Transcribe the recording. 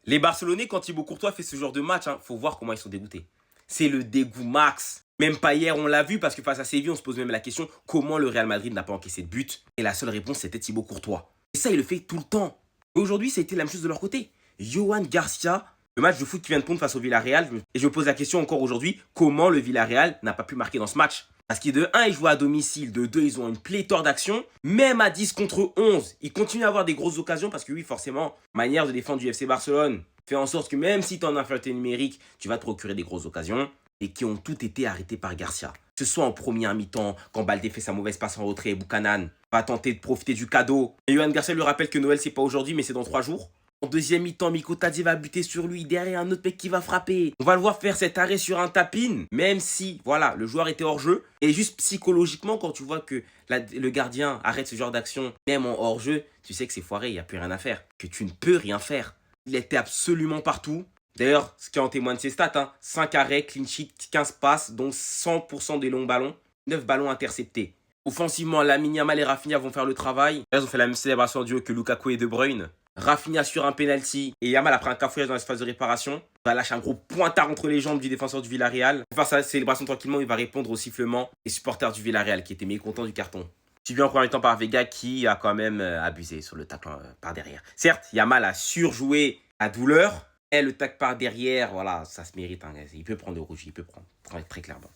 Les Barcelonais, quand Thibaut Courtois fait ce genre de match, faut voir comment ils sont dégoûtés. C'est le dégoût max. Même pas hier, on l'a vu, parce que face à Séville, on se pose même la question comment le Real Madrid n'a pas encaissé de but. Et la seule réponse, c'était Thibaut Courtois. Et ça, il le fait tout le temps. Et aujourd'hui, ça a été la même chose de leur côté. Yohan Garcia, le match de foot qui vient de prendre face au Villarreal, et je me pose la question encore aujourd'hui, comment le Villarreal n'a pas pu marquer dans ce match? Parce que de 1, ils jouent à domicile, de 2, ils ont une pléthore d'actions. Même à 10 contre 11, ils continuent à avoir des grosses occasions parce que oui, forcément, manière de défendre du FC Barcelone fait en sorte que même si tu es en infériorité numérique, tu vas te procurer des grosses occasions et qui ont toutes été arrêtées par Garcia. Que ce soit en première mi-temps, quand Baldé fait sa mauvaise passe en retrait, Buchanan va tenter de profiter du cadeau. Et Yohan Garcia lui rappelle que Noël, c'est pas aujourd'hui, mais c'est dans 3 jours. En deuxième mi-temps, Miko Tadje va buter sur lui. Derrière, un autre mec qui va frapper. On va le voir faire cet arrêt sur un tapin, même si, voilà, le joueur était hors jeu. Et juste psychologiquement, quand tu vois que le gardien arrête ce genre d'action, même en hors jeu, tu sais que c'est foiré, il n'y a plus rien à faire. Que tu ne peux rien faire. Il était absolument partout. D'ailleurs, ce qui en témoigne de ses stats, 5 arrêts, clean sheet, 15 passes, dont 100% des longs ballons, 9 ballons interceptés. Offensivement, Lamine Yamal et Rafinha vont faire le travail. Ils ont fait la même célébration en duo que Lukaku et De Bruyne. Rafinha sur un penalty et Yamal après un cafouillage dans l'espace de réparation. Il va lâcher un gros pointard entre les jambes du défenseur du Villarreal. Pour faire sa célébration tranquillement, il va répondre au sifflement des supporters du Villarreal qui étaient mécontents du carton. Suivi en premier temps par Vega qui a quand même abusé sur le tacle par derrière. Certes, Yamal a surjoué la douleur. Et le tacle par derrière, voilà, ça se mérite. Il peut prendre le rouge, il peut prendre très clairement.